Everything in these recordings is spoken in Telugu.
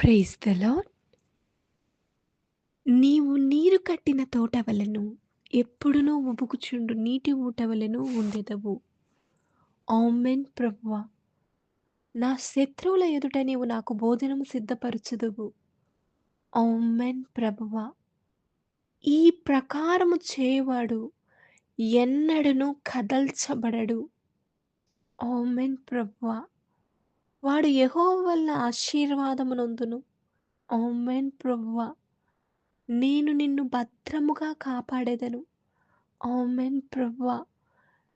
Praise the lord. నీవు నీరు కట్టిన తోటవలెను, ఎప్పుడునూ ఉబుకుచుండు నీటి ఊటవలెను ఉండెదవు. ఆమేన్ ప్రభువా! నా శత్రువుల ఎదుట నీవు నాకు భోజనము సిద్ధపరచుదువు. ఆమేన్ ప్రభువా! ఈ ప్రకారము చేయువాడు ఎన్నడును కదల్చబడడు. ఆమేన్ ప్రభువా! వాడు యెహోవా వలన ఆశీర్వాదము నొందును. ఆమేన్ ప్రభువా! నేను నిన్ను భద్రముగా కాపాడెదను. ఆమేన్ ప్రభువా!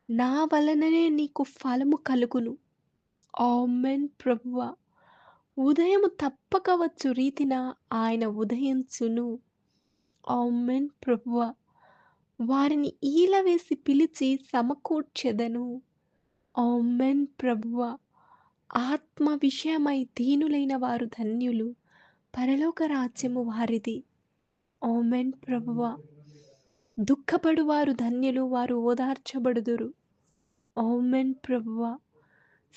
నా వలననే నీకు ఫలము కలుగును. ఆమేన్ ప్రభువా! ఉదయము తప్పక వచ్చు రీతిన ఆయన ఉదయించును. ఆమేన్ ప్రభువా! వారిని ఈల వేసి పిలిచి సమకూర్చెదను. ఆమేన్ ప్రభువా! ఆత్మ విషయమై దీనులైన వారు ధన్యులు. పరలోక రాజ్యము వారిది. ఆమేన్ ప్రభువా! దుఃఖపడువారు ధన్యులు, వారు ఓదార్చబడుదురు. ఆమేన్ ప్రభువా!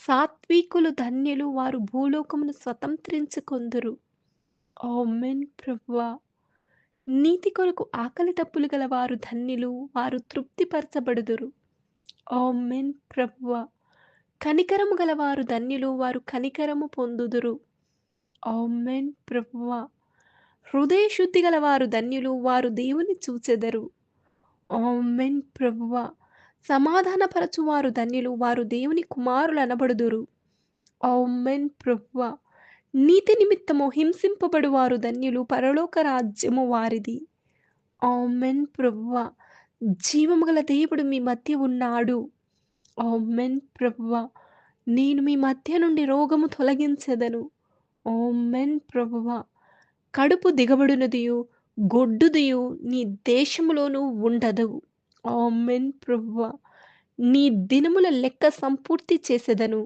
సాత్వికులు ధన్యులు, వారు భూలోకమును స్వతంత్రించుకొందురు. ఆమేన్ ప్రభువా! నీతి కొరకు ఆకలి దప్పులు గల వారు ధన్యులు, వారు తృప్తిపరచబడుదురు. ఆమేన్ ప్రభువా! కనికరము గలవారు ధన్యులు, వారు కనికరము పొందుదురు. ఆమేన్ ప్రభువా! హృదయ శుద్ధి గలవారు ధన్యులు, వారు దేవుని చూచెదరు. ఆమేన్ ప్రభువా! సమాధానపరచువారు ధన్యులు, వారు దేవుని కుమారులనబడుదురు. ఆమేన్ ప్రభువా! నీతి నిమిత్తము హింసింపబడువారు ధన్యులు, పరలోక రాజ్యము వారిది. ఆమేన్ ప్రభువా! జీవము గల దేవుడు మీ మధ్య ఉన్నాడు. ఆమేన్ ప్రభువా! నేను మీ మధ్య నుండి రోగము తొలగించెదను. ఆమేన్ ప్రభువా! కడుపు దిగబడినదియు, గొడ్డుదియు నీ దేశములోను ఉండదు. ఆమేన్ ప్రభువా! నీ దినముల లెక్క సంపూర్తి చేసెదను.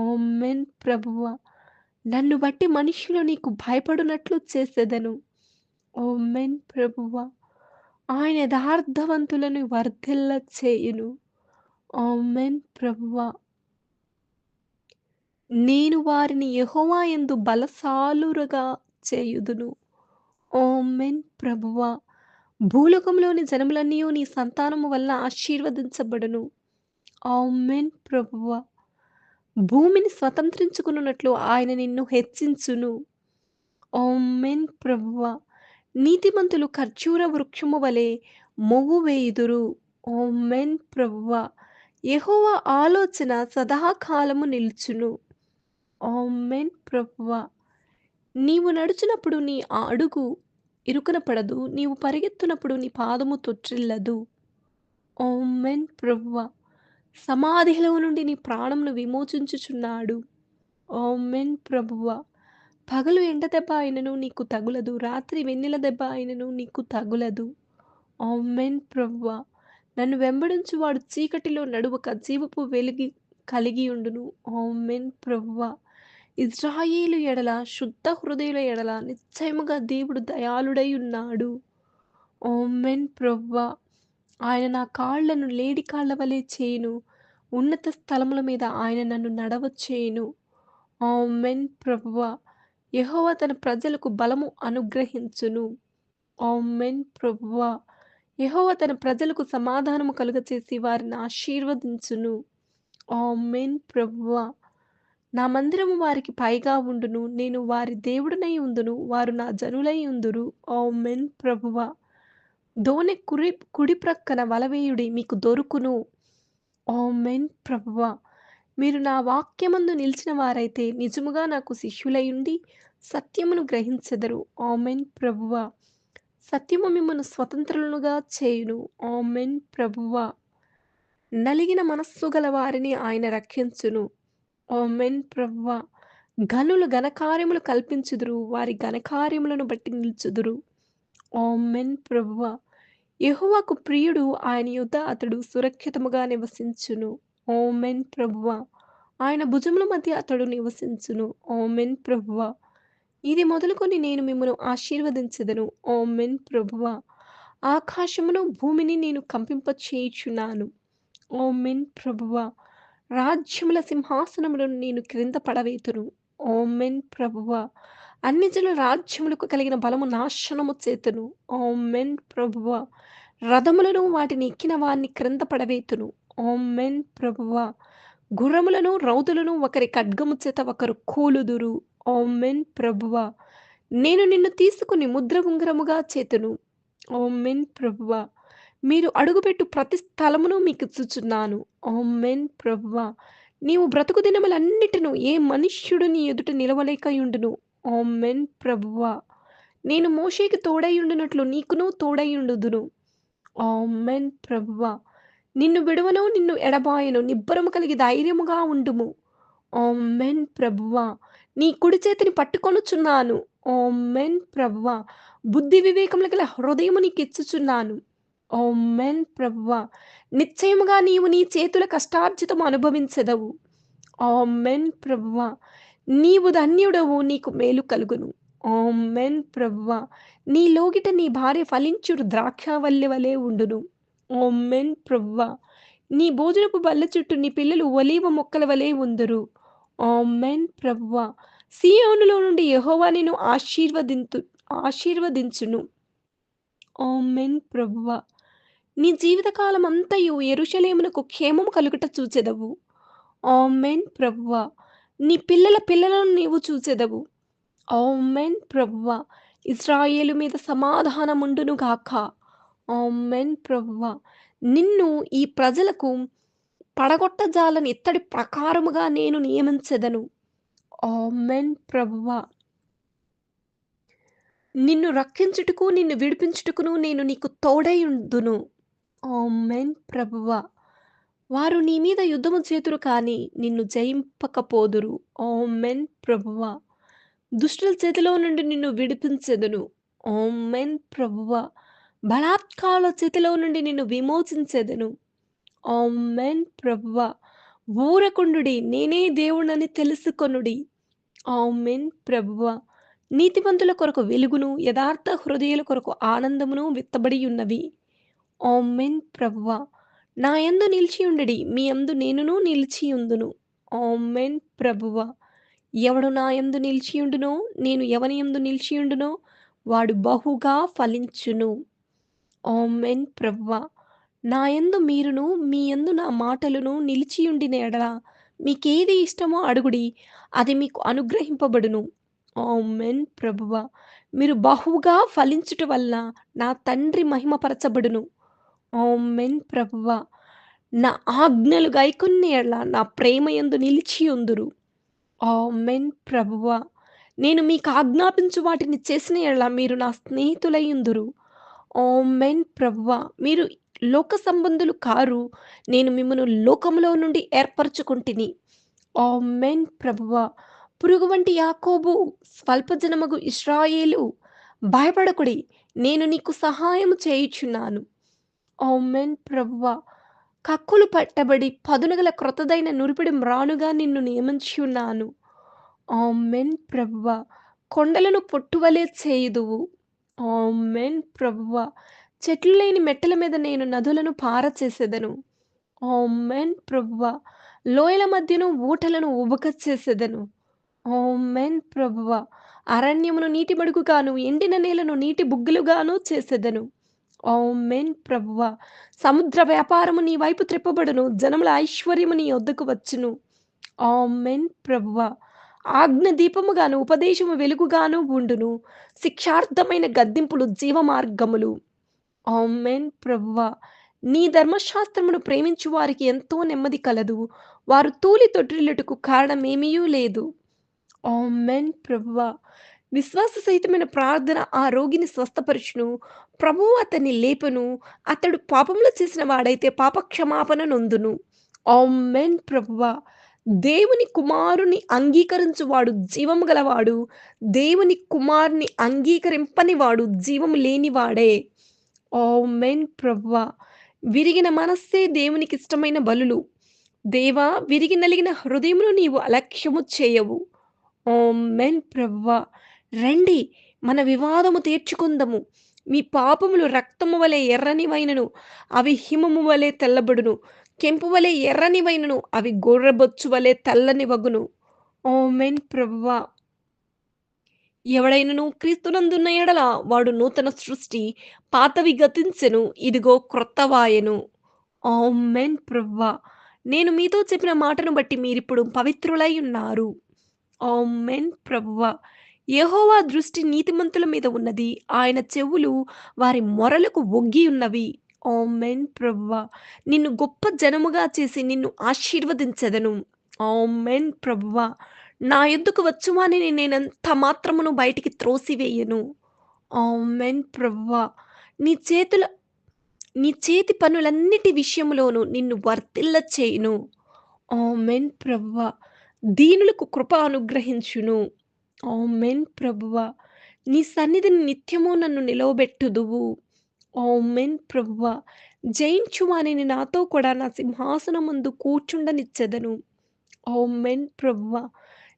ఆమేన్ ప్రభువా! నన్ను బట్టి మనుష్యులు నీకు భయపడునట్లు చేసెదను. ఆమేన్ ప్రభువా! ఆయన యథార్థవంతులను వర్ధిల్ల చేయును. ఆమేన్ ప్రభువా! నేను వారిని యెహోవా యందు బలశాలురుగా చేయుదును. ఆమేన్ ప్రభువా! భూలోకంలోని జనములన్నీయు నీ సంతానము వలన ఆశీర్వదించబడును. ఆమేన్ ప్రభువా! భూమిని స్వతంత్రించుకొనున్నట్లు ఆయన నిన్ను హెచ్చించును. ఆమేన్ ప్రభువా! నీతిమంతులు ఖర్జూర వృక్షము వలె మొవ్వు వేయుదురు. ఆమేన్ ప్రభువా! యెహోవా ఆలోచన సదాకాలము నిలుచును. ఆమేన్ ప్రభువా! నీవు నడుచునప్పుడు నీ అడుగు ఇరుకున పడదు. నీవు పరిగెత్తునప్పుడు నీ పాదము తొట్రిల్లదు. ఆమేన్ ప్రభువా! సమాధిలో నుండి నీ ప్రాణమును విమోచించుచున్నాడు. ఆమేన్ ప్రభువా! పగలు ఎండ దెబ్బ అయినను నీకు తగులదు. రాత్రి వెన్నెల దెబ్బ అయినను నీకు తగులదు. ఆమేన్ ప్రభువా! నన్ను వెంబడించువాడు చీకటిలో నడువక జీవపు వెలుగు కలిగియుండును. ఆమేన్ ప్రభువా! ఇజ్రాయేలు ఎడల శుద్ధ హృదయుల ఎడల నిశ్చయముగా దేవుడు దయాళుడై ఉన్నాడు. ఆమేన్ ప్రభువా! ఆయన నా కాళ్ళను లేడి కాళ్ళ వలె చేయును. ఉన్నత స్థలముల మీద ఆయన నన్ను నడవచేయును. ఆమేన్ ప్రభువా! యెహోవా తన ప్రజలకు బలము అనుగ్రహించును. ఆమేన్ ప్రభువా! యెహోవా తన ప్రజలకు సమాధానము కలుగచేసి వారిని ఆశీర్వదించును. ఆమేన్ ప్రభువా! నా మందిరము వారికి పైగా ఉండును. నేను వారి దేవుడనై ఉందును. వారు నా జనులై ఉందురు. ఆమేన్ ప్రభువా! దోనె కుడి ప్రక్కన వలవేయుడి మీకు దొరుకును. ఆమేన్ ప్రభువా! మీరు నా వాక్యమందు నిలిచిన వారైతే నిజముగా నాకు శిష్యులయుండి సత్యమును గ్రహించెదరు. ఆమేన్ ప్రభువా! సత్యము మిమ్మును స్వతంత్రులుగా చేయును. ఆమేన్ ప్రభువా! నలిగిన మనస్సు గల వారిని ఆయన రక్షించును. ఆమేన్ ప్రభువా! ఘనులు ఘనకార్యములు కల్పించుదురు. వారి ఘనకార్యములను బట్టి నిలుచుదురు. ఆమేన్ ప్రభువా! యెహోవాకు ప్రియుడు, ఆయన యొద్ద అతడు సురక్షితముగా నివసించును. ఆమేన్ ప్రభువా! ఆయన భుజముల మధ్య అతడు నివసించును. ఆమేన్ ప్రభువా! ఇది మొదలుకొని నేను మిమ్మును ఆశీర్వదించెదను. ఆమేన్ ప్రభువా! ఆకాశమును, భూమిని నేను కంపింపచేయుచున్నాను. ఆమేన్ ప్రభువా! రాజ్యముల సింహాసనములను నేను క్రింద పడవేతును. ఆమేన్ ప్రభువా! అన్ని జనుల రాజ్యములకు కలిగిన బలము నాశనము చేతును. ఆమేన్ ప్రభువా. రథములను వాటిని ఎక్కిన వారిని క్రింద పడవేతును. ఆమేన్ ప్రభువా. గుర్రములను, రౌతులను ఒకరి ఖడ్గము చేత ఒకరు కూలుదురు. ఆమేన్ ప్రభువా. నేను నిన్ను తీసుకొని ముద్ర ఉంగరముగా చేతును. ఆమేన్ ప్రభువా. మీరు అడుగుపెట్టు ప్రతి స్థలమును మీకిచ్చుచున్నాను. ఆమేన్ ప్రభువా. నీవు బ్రతుకు దినములన్నిటిను ఏ మనుష్యుడు నీ ఎదుట నిలవలేకయుండును. ఆమేన్ ప్రభువా. నేను మోషేకి తోడైయుండునట్లు నీకును తోడైయుండుదును. ఆమేన్ ప్రభువా. నిన్ను విడువను, నిన్ను ఎడబాయను. నిబ్బరము కలిగి ధైర్యముగా ఉండుము. ఆమేన్ ప్రభువా. నీ కుడి చేతిని పట్టుకొనుచున్నాను. ఆమేన్ ప్రభువా. బుద్ధి వివేకములు గల హృదయము నీకిచ్చుచున్నాను. ఆమేన్ ప్రభువా. నిశ్చయముగా నీవు నీ చేతుల కష్టార్జితము అనుభవించెదవు. ఆమేన్ ప్రభువా. నీవు ధన్యుడవు, నీకు మేలు కలుగును. ఆమేన్ ప్రభువా. నీ లోగిట నీ భార్య ఫలించుడు ద్రాక్షావల్లి వలె ఉండును. ఆమేన్ ప్రభువా. నీ భోజనపు బల్ల చుట్టూ నీ పిల్లలు ఒలీవ మొక్కల వలె ఉందురు. ఆమేన్ ప్రభువా. సీయోనులో నుండి యెహోవా నిన్ను ఆశీర్వదించును. ఆమేన్ ప్రభువా. నీ జీవితకాలమంతయు యెరూషలేమునకు క్షేమము కలుగుట చూచెదవు. ఆమేన్ ప్రభువా. నీ పిల్లల పిల్లలను నీవు చూచెదవు. ఆమేన్ ప్రభువా. ఇశ్రాయేలు మీద సమాధానముండును గాక. ఆమేన్ ప్రభువా. నిన్ను ఈ ప్రజలకు పడగొట్టజాలని ఇత్తడి ప్రకారముగా నేను నియమించెదను. ఆమేన్ ప్రభువా. నిన్ను రక్షించుటకు, నిన్ను విడిపించుటకును నేను నీకు తోడైయుందును. ఆమేన్ ప్రభువా. వారు నీ మీద యుద్ధము చేతురు కానీ నిన్ను జయింపకపోదురు. ఆమేన్ ప్రభువా. దుష్టుల చేతిలో నుండి నిన్ను విడిపించెదను. ఆమేన్ ప్రభువా. బలాత్కారుల చేతిలో నుండి నిన్ను విమోచించెదను. ఆమేన్ ప్రభువా. ఊరకుండుడి, నేనే దేవుడనని తెలుసుకొనుడి. ఆమేన్ ప్రభువా. నీతిమంతుల కొరకు వెలుగును, యథార్థ హృదయుల కొరకు ఆనందమును విత్తబడియున్నవి. ఆమేన్ ప్రభువా. నా యందు నిలిచియుండుడి, మీ యందు నేనును నిలిచియుందును. ఆమేన్ ప్రభువా. ఎవడు నా యందు నిలిచియుండునో, నేను ఎవని యందు నిలిచియుండునో, వాడు బహుగా ఫలించును. ఆమేన్ ప్రభువా. నా యందు మీరును, మీ యందు నా మాటలును నిలిచియుండిన ఎడల మీకేది ఇష్టమో అడుగుడి, అది మీకు అనుగ్రహింపబడును. ఆమేన్ ప్రభువా. మీరు బహుగా ఫలించుట వల్ల నా తండ్రి మహిమపరచబడును. ఆమేన్ ప్రభువా. నా ఆజ్ఞలు గైకొన్న ఎడల నా ప్రేమయందు నిలిచియుందురు. ఆమేన్ ప్రభువా. నేను మీకు ఆజ్ఞాపించు వాటిని చేసిన యెడల మీరు నా స్నేహితులయ్యుందురు. ఆమేన్ ప్రభువా. మీరు లోక సంబంధులు కారు. నేను మిమ్మును లోకములో నుండి ఏర్పరచుకుంటిని. ఆమేన్ ప్రభువా. పురుగు వంటి యాకోబు, స్వల్పజనమగు ఇశ్రాయేలు, భయపడకుడి, నేను నీకు సహాయము చేయుచున్నాను. ఆమేన్ ప్రభువా. కక్కులు పట్టబడి పదునుగల క్రొత్తదైన నురిపిడి మ్రానుగా నిన్ను నియమించున్నాను. ఆమేన్ ప్రభువా. కొండలను పొట్టువలె చేయుదువు. ఆమేన్ ప్రభువా. చెట్లు లేని మెట్టల మీద నేను నదులను పారచేసెదను. ఆమేన్ ప్రభువా. లోయల మధ్యను ఊటలను ఉబకచేసెదను. ఆమేన్ ప్రభువా. అరణ్యమును నీటి మడుగుగాను, ఎండిన నేలను నీటి బుగ్గలుగాను చేసెదను. ఆమేన్ ప్రభువా. సముద్ర వ్యాపారము నీ వైపు త్రిప్పబడును. జనముల ఐశ్వర్యము నీ యొద్దకు వచ్చును. ఆమేన్ ప్రభువా. ఆజ్ఞ దీపముగాను, ఉపదేశము వెలుగుగాను ఉండును. శిక్షార్థమైన గద్దింపులు జీవమార్గములు. ఆమేన్ ప్రభువా. నీ ధర్మశాస్త్రమును ప్రేమించు వారికి ఎంతో నెమ్మది కలదు. వారు తూలి తొట్రిల్లుటకు కారణమేమీయూ లేదు. ఆమేన్ ప్రభువా. విశ్వాస సహితమైన ప్రార్థన ఆ రోగిని స్వస్థపరచును. ప్రభువు అతన్ని లేపును. అతడు పాపములు చేసిన వాడైతే పాపక్షమాపణ నొందును. ఆమేన్ ప్రభువా. దేవుని కుమారుని అంగీకరించువాడు జీవము గలవాడు. దేవుని కుమారుని అంగీకరింపని వాడు జీవము లేనివాడే. ఆమేన్ ప్రభువా. విరిగిన మనస్సే దేవునికిష్టమైన బలులు. దేవా, విరిగి నలిగిన హృదయమును నీవు అలక్ష్యము చేయవు. ఆమేన్ ప్రభువా. రండి, మన వివాదము తీర్చుకుందము. మీ పాపములు రక్తము వలె ఎర్రనివైనను అవి హిమము వలె తెల్లబడును. కెంపు వలె ఎర్రనివైనను అవి గొర్రెబొచ్చు వలె తెల్లని వగును. ఆమేన్ ప్రభువా. ఎవడైనను క్రీస్తునందున్న ఎడల వాడు నూతన సృష్టి. పాతవి గతించెను. ఇదిగో క్రొత్తవాయెను. ఆమేన్ ప్రభువా! నేను మీతో చెప్పిన మాటను బట్టి మీరిప్పుడు పవిత్రులై ఉన్నారు. ఆమేన్ ప్రభువా! యెహోవా దృష్టి నీతిమంతుల మీద ఉన్నది. ఆయన చెవులు వారి మొరలకు ఒగ్గి ఉన్నవి. ఆమేన్ ప్రభువా! నిన్ను గొప్ప జనముగా చేసి నిన్ను ఆశీర్వదించెదను. ఆమేన్ ప్రభువా! నా యొద్దకు వచ్చువానిని నేనెంత మాత్రమును బయటికి త్రోసివేయను. ఆమేన్ ప్రభువా! నీ చేతుల నీ చేతి పనులన్నిటి విషయంలోనూ నిన్ను వర్ధిల్ల చేయును. ఆమేన్ ప్రభువా! దీనులకు కృప అనుగ్రహించును. ఆమేన్ ప్రభువా! నీ సన్నిధిని నిత్యము నన్ను నిలవబెట్టుదువు. ఆమేన్ ప్రభువా! జయించు వానిని నాతో కూడా నా సింహాసనమందు కూర్చుండనిచ్చెదను. ఆమేన్ ప్రభువా!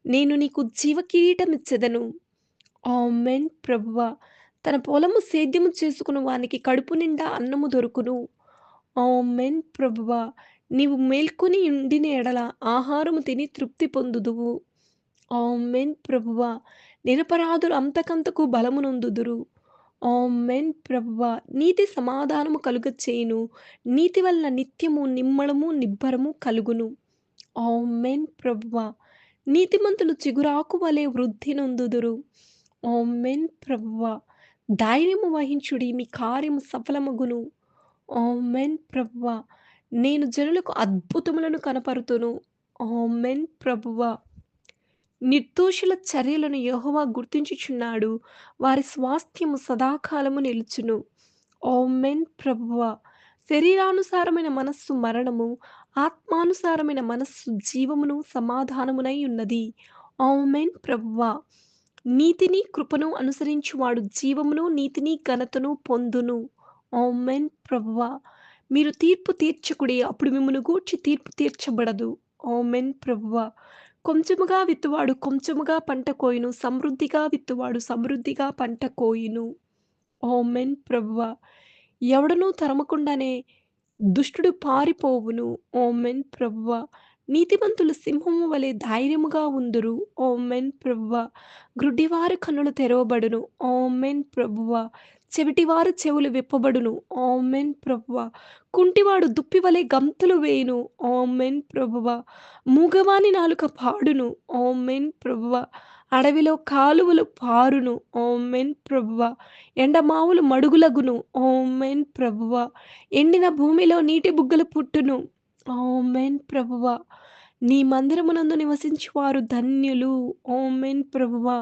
నేను నీకు జీవ కిరీటమిచ్చెదను. ఆమేన్ ప్రభువా! తన పొలము సేద్యము చేసుకుని వానికి కడుపు నిండా అన్నము దొరుకును. ఆమేన్ ప్రభువా! నీవు మేల్కొని ఉండిన ఎడల ఆహారము తిని తృప్తి పొందుదువు. ఆమేన్ ప్రభువా! నిరపరాధులు అంతకంతకు బలమునొందుదురు. ఆమేన్ ప్రభువా! నీతి సమాధానము కలుగచేయును. నీతి వలన నిత్యము నిమ్మళము, నిబ్బరము కలుగును. ఆమేన్ ప్రభువా! నీతిమంతులు చిగురాకు వలె వృద్ధి నొందుదురు. ఆమేన్ ప్రభువా! ధైర్యము వహించుడి మీ కార్యము సఫలమగును. ఆమేన్ ప్రభువా! నేను జనులకు అద్భుతములను కనపరుతును. ఆమేన్ ప్రభువా! నిర్దోషుల చర్యలను యెహోవా గుర్తించుచున్నాడు. వారి స్వాస్థ్యము సదాకాలము నిలుచును. ఆమేన్ ప్రభువా! శరీరానుసారమైన మనస్సు మరణము, ఆత్మానుసారమైన మనస్సు జీవమును, సమాధానమునై ఉన్నది. ఆమేన్ ప్రభువా! నీతిని, కృపను అనుసరించువాడు జీవమును, నీతిని, ఘనతను పొందును. ఆమేన్ ప్రభువా! మీరు తీర్పు తీర్చకుడి, అప్పుడు మిమ్మును గూర్చి తీర్పు తీర్చబడదు. ఆమేన్ ప్రభువా! కొంచెముగా విత్తువాడు కొంచెముగా పంట కోయును. సమృద్ధిగా విత్తువాడు సమృద్ధిగా పంట కోయును. ఆమేన్ ప్రభువా! ఎవడునూ తరమకుండానే దుష్టుడు పారిపోవును. ఆమేన్ ప్రభువా! నీతిమంతులు సింహము వలె ధైర్యముగా ఉందురు. ఆమేన్ ప్రభువా! గ్రుడ్డివారి కన్నులు తెరవబడును. ఆమేన్ ప్రభువా! చెవిటివారి చెవులు విప్పబడును. ఆమేన్ ప్రభువా! కుంటివాడు దుప్పివలె గంతులు వేయును. ఆమేన్ ప్రభువా! మూగవాని నాలుక పాడును. ఆమేన్ ప్రభువా! అడవిలో కాలువలు పారును. ఆమేన్ ప్రభువా! ఎండమావులు మడుగులగును. ఆమేన్ ప్రభువా! ఎండిన భూమిలో నీటి బుగ్గలు పుట్టును. ఆమేన్ ప్రభువా! నీ మందిరమునందు నివసించువారు ధన్యులు. ఆమేన్ ప్రభువా!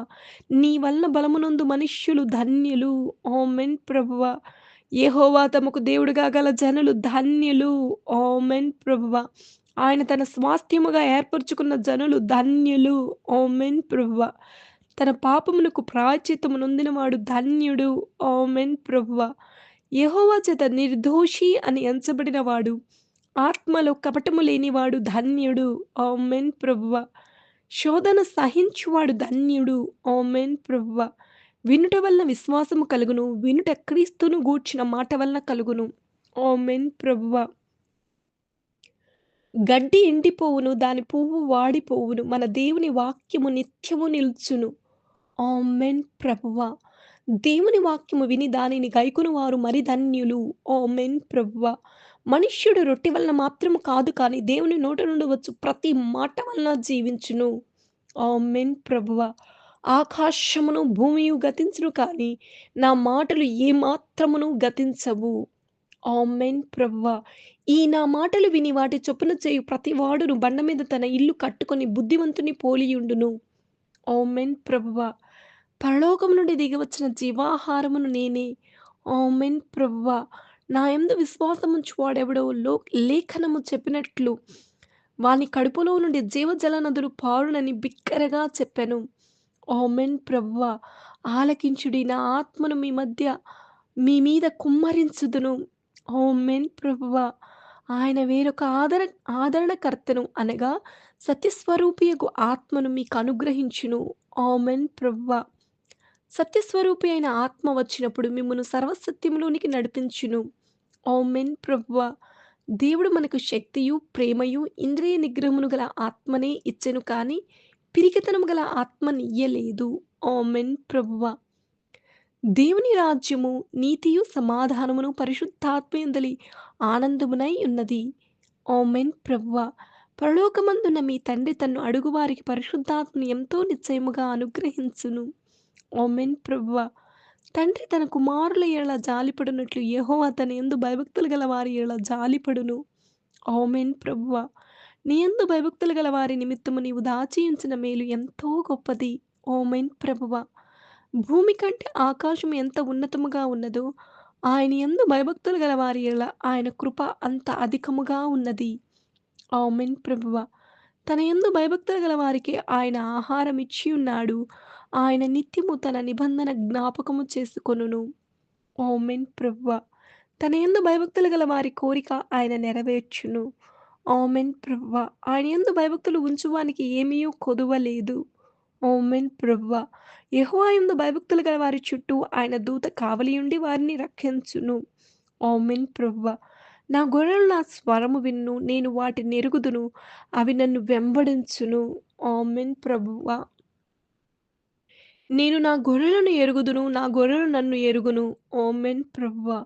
నీ వలన బలమునొందు మనుష్యులు ధన్యులు. ఆమేన్ ప్రభువా! యెహోవా తమకు దేవుడుగా గల జనులు ధన్యులు. ఆమేన్ ప్రభువా! ఆయన తన స్వాస్థ్యముగా ఏర్పరచుకున్న జనులు ధన్యులు. ఆమేన్ ప్రభువా! తన పాపములకు ప్రాయశ్చిత్తము నొందినవాడు ధన్యుడు. ఆమేన్ ప్రభువా! యెహోవా చేత నిర్దోషి అని ఎంచబడినవాడు, ఆత్మలో కపటము లేనివాడు ధన్యుడు. ఆమేన్ ప్రభువా! శోధన సహించువాడు ధన్యుడు. ఆమేన్ ప్రభువా! వినుట వలన విశ్వాసము కలుగును. వినుట క్రీస్తును గూర్చిన మాట వలన కలుగును. ఆమేన్ ప్రభువా! గడ్డి ఎండిపోవును. దాని పువ్వు వాడిపోవును. మన దేవుని వాక్యము నిత్యము నిలుచును. ఆమేన్ ప్రభువా! దేవుని వాక్యము విని దానిని గైకొనువారు మరి ధన్యులు. ఆమేన్ ప్రభువా! మనుష్యుడు రొట్టె వలన మాత్రము కాదు కానీ దేవుని నోట నుండి వచ్చు ప్రతి మాట వలన జీవించును. ఆమేన్ ప్రభువా! ఆకాశమును, భూమియు గతించును కానీ నా మాటలు ఏమాత్రమును గతించవు. ఆమేన్ ప్రభువా! ఈ నా మాటలు విని వాటి చొప్పున చేయు ప్రతివాడును బండ మీద తన ఇల్లు కట్టుకొని బుద్ధిమంతుని పోలియుండును. ఆమేన్ ప్రభువా! పరలోకం నుండి దిగివచ్చిన జీవాహారమును నేనే. ఆమేన్ ప్రభువా! నా యందు విశ్వాసముంచు వాడెవడో లేఖనము చెప్పినట్లు వాని కడుపులో నుండి జీవజల నదులు పారునని బిగ్గరగా చెప్పెను. ఆమేన్ ప్రభువా! ఆలకించుడి నా ఆత్మను మీ మీద కుమ్మరించుదును. ఆమేన్ ప్రభువా! ఆయన వేరొక ఆదరణకర్తను అనగా సత్యస్వరూపియగు ఆత్మను మీకు అనుగ్రహించును. ఆమేన్ ప్రభువా! సత్యస్వరూపి అయిన ఆత్మ వచ్చినప్పుడు మిమ్మును సర్వసత్యములోనికి నడిపించును. ఆమేన్ ప్రభువా! దేవుడు మనకు శక్తియు, ప్రేమయు, ఇంద్రియ నిగ్రహమును గల ఆత్మనే ఇచ్చెను కానీ, పిరికితనము గల ఆత్మనియ్యలేదు. ఆమేన్ ప్రభువా. దేవుని రాజ్యము నీతియు, సమాధానమును, పరిశుద్ధాత్మయందలి ఆనందమునై ఉన్నది. ఆమేన్ ప్రభువా. పరలోకమందున్న మీ తండ్రి తన్ను అడుగువారికి పరిశుద్ధాత్మను ఎంతో నిశ్చయముగా అనుగ్రహించును. ఆమేన్ ప్రభువా. తండ్రి తన కుమారుల ఎడల జాలిపడినట్లు యెహోవా తన యందు భయభక్తులు గల వారి ఎడల జాలిపడును. ఆమేన్ ప్రభువా. నీ యందు భయభక్తులు గల వారి నిమిత్తము నీవు దాచి ఉంచిన మేలు ఎంతో గొప్పది. ఆమేన్ ప్రభువా. భూమి కంటే ఆకాశం ఎంత ఉన్నతముగా ఉన్నదో, ఆయన యందు భయభక్తులు గల వారి ఎడల ఆయన కృప అంత అధికముగా ఉన్నది. ఆమేన్ ప్రభువా. తన యందు భయభక్తులు గల వారికి ఆయన ఆహారం ఇచ్చియున్నాడు. ఆయన నిత్యము తన నిబంధన జ్ఞాపకము చేసుకొనును. ఆమేన్ ప్రభువా. తన యందు భయభక్తులు గల వారి కోరిక ఆయన నెరవేర్చును. ఆమేన్ ప్రభువా. ఆయన యందు భయభక్తులు ఉంచువానికి ఏమీయూ కొదువ లేదు. ఆమేన్ ప్రభువా. యెహోవా యందు భయభక్తులు గల వారి చుట్టూ ఆయన దూత కావలియుండి వారిని రక్షించును. ఆమేన్ ప్రభువా. నా గొర్రెలు నా స్వరము విన్ను. నేను వాటినెరుగుదును. అవి నన్ను వెంబడించును. ఆమేన్ ప్రభువా. నేను నా గొర్రెలను ఎరుగుదును. నా గొర్రెలు నన్ను ఎరుగును. ఆమేన్ ప్రభువా.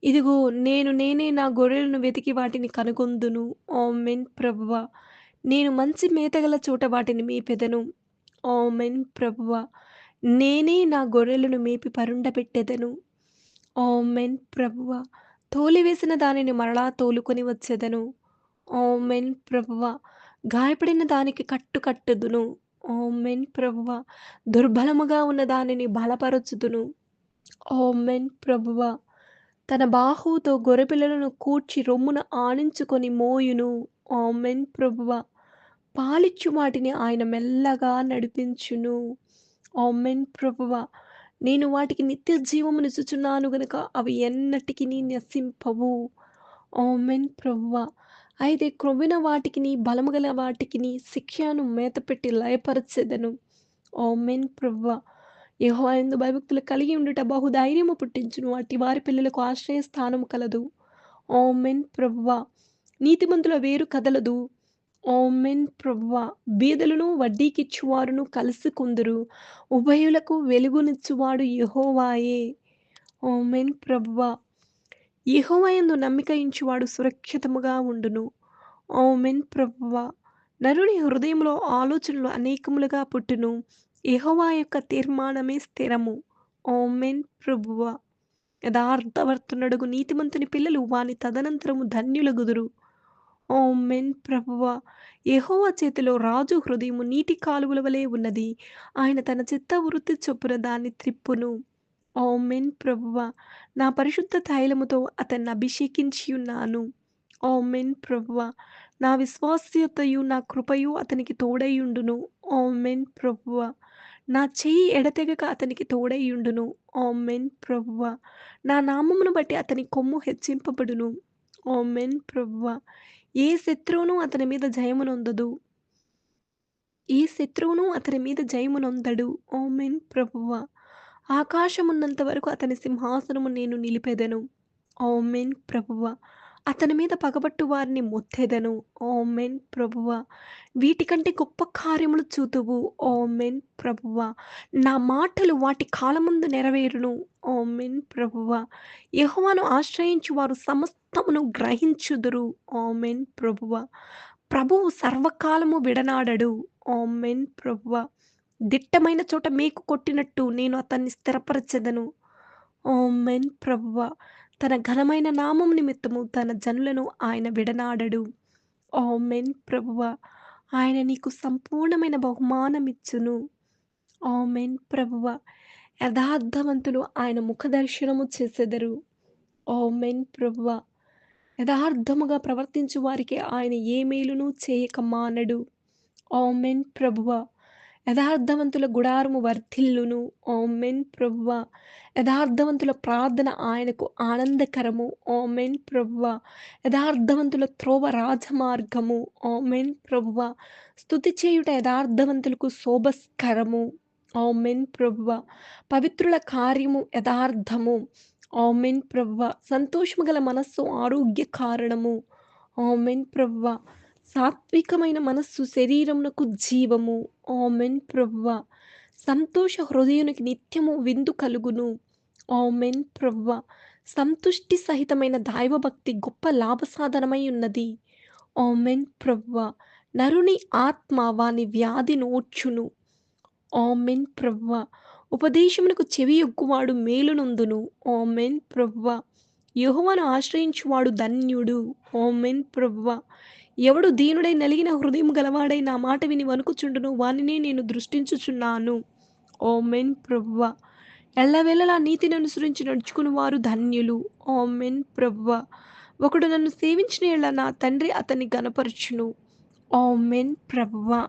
ఇదిగో నేనే నా గొర్రెలను వెతికి వాటిని కనుగొందును. ఆమేన్ ప్రభువా. నేను మంచి మేతగల చోట వాటిని మేపెదను. ఆమేన్ ప్రభువా. నేనే నా గొర్రెలను మేపి పరుండబెట్టెదను. ఆమేన్ ప్రభువా. తోలివేసిన దానిని మరలా తోలుకొని వచ్చెదను. ఆమేన్ ప్రభువా. గాయపడిన దానికి కట్టు కట్టుదును. ఆమేన్ ప్రభువా. దుర్బలముగా ఉన్న దానిని బలపరచుదును. ఆమేన్ ప్రభువా. తన బాహువుతో గొర్రెపిల్లలను కూర్చి రొమ్మున ఆనించుకొని మోయును. ఆమేన్ ప్రభువా. పాలిచ్చు వాటిని ఆయన మెల్లగా నడిపించును. ఆమేన్ ప్రభువా. నేను వాటికి నిత్య జీవమునిచ్చుచున్నాను గనుక అవి ఎన్నటికిని నశింపవు. ఆమేన్ ప్రభువా. అయితే క్రొవ్విన వాటికిని, బలము గల వాటికిని శిక్షను మేతపెట్టి లయపరచెదను. ఆమేన్ ప్రభువా. యెహోవా యందు భయభక్తులు కలిగి ఉండుట బహుధైర్యము పుట్టించును. అట్టి వారి పిల్లలకు ఆశ్రయ స్థానము కలదు. ఆమేన్ ప్రభువా. నీతిమంతుల వేరు కదలదు. ఆమేన్ ప్రభువా. బీదలను వడ్డీకిచ్చువారును కలుసుకుందురు. ఉభయులకు వెలుగునిచ్చువాడు యెహోవాయే. ఆమేన్ ప్రభువా. యెహోవా యందు నమ్మిక ఉంచువాడు సురక్షితముగా ఉండును. ఆమేన్ ప్రభువా. నరుని హృదయంలో ఆలోచనలు అనేకములుగా పుట్టును. యెహోవా యొక్క తీర్మానమే స్థిరము. ఆమేన్ ప్రభువా. యథార్థవర్తనుడగు నీతిమంతుని పిల్లలు వాని తదనంతరము ధన్యులగుదురు. ఆమేన్ ప్రభువా. యెహోవా చేతిలో రాజు హృదయము నీటి కాలువల వలె ఉన్నది. ఆయన తన చిత్తవృత్తి చొప్పున దాన్ని త్రిప్పును. ఆమేన్ ప్రభువా. నా పరిశుద్ధ తైలముతో అతన్ని అభిషేకించియున్నాను. ఆమేన్ ప్రభువా. నా విశ్వాస్యతయు నా కృపయు అతనికి తోడైయుండును. ఆమేన్ ప్రభువా. నా చెయ్యి ఎడతెగక అతనికి తోడైయుండును. ఆమేన్ ప్రభువా. నా నామమును బట్టి అతని కొమ్ము హెచ్చింపబడును. ఆమేన్ ప్రభువా. ఏ శత్రువును అతని మీద జయమునొందదు. ఏ శత్రువును అతని మీద జయమునొందడు. ఆమేన్ ప్రభువా. ఆకాశమున్నంత వరకు అతని సింహాసనము నేను నిలిపెదను. ఆమేన్ ప్రభువా. అతని మీద పగబట్టు వారిని మొత్తెదను. ఆమేన్ ప్రభువా. వీటికంటే గొప్ప కార్యములు చూతువు. ఆమేన్ ప్రభువా. నా మాటలు వాటి కాలమందు నెరవేరును. ఆమేన్ ప్రభువా. యెహోవాను ఆశ్రయించు వారు సమస్తమును గ్రహించుదురు. ఆమేన్ ప్రభువా. ప్రభువు సర్వకాలము విడనాడడు. ఆమేన్ ప్రభువా. దిట్టమైన చోట మేకు కొట్టినట్టు నేను అతన్ని స్థిరపరచెదను. ఆమేన్ ప్రభువా. తన ఘనమైన నామము నిమిత్తము తన జనులను ఆయన విడనాడడు. ఆమేన్ ప్రభువా. ఆయన నీకు సంపూర్ణమైన బహుమానమిచ్చును. ఆమేన్ ప్రభువా. యథార్థవంతులు ఆయన ముఖదర్శనము చేసెదరు. ఆమేన్ ప్రభువా. యథార్థముగా ప్రవర్తించు వారికి ఆయన ఏ మేలును చేయక మానడు. ఆమేన్ ప్రభువా. యథార్థవంతుల గుడారము వర్ధిల్లును. ఆమేన్ ప్రభువా. యథార్థవంతుల ప్రార్థన ఆయనకు ఆనందకరము. ఆమేన్ ప్రభువా. యథార్థవంతుల త్రోవ రాజమార్గము. ఆమేన్ ప్రభువా. స్తుతి చేయుట యథార్థవంతులకు శోభస్కరము. ఆమేన్ ప్రభువా. పవిత్రుల కార్యము యథార్థము. ఆమేన్ ప్రభువా. సంతోషము గల మనస్సు ఆరోగ్య కారణము. ఆమేన్ ప్రభువా. సాత్వికమైన మనస్సు శరీరమునకు జీవము. ఆమేన్ ప్రభువా. సంతోష హృదయునికి నిత్యము విందు కలుగును. ఆమేన్ ప్రభువా. సంతుష్టి సహితమైన దైవభక్తి గొప్ప లాభసాధనమై ఉన్నది. ఆమేన్ ప్రభువా. నరుని ఆత్మ వాని వ్యాధి నోర్చును. ఆమేన్ ప్రభువా. ఉపదేశమునకు చెవియొగ్గువాడు మేలునొందును. ఆమేన్ ప్రభువా. యెహోవాను ఆశ్రయించువాడు ధన్యుడు. ఆమేన్ ప్రభువా. ఎవడు దీనుడై నలిగిన హృదయము గలవాడై నా మాట విని వణుకుచుండునో వానినే నేను దృష్టించుచున్నాను. ఆమేన్ ప్రభువా. ఎల్లవేళలా నీతిని అనుసరించి నడుచుకునివారు ధన్యులు. ఆమేన్ ప్రభువా. ఒకడు నన్ను సేవించిన యెడల నా తండ్రి అతన్ని ఘనపరచును. ఆమేన్ ప్రభువా.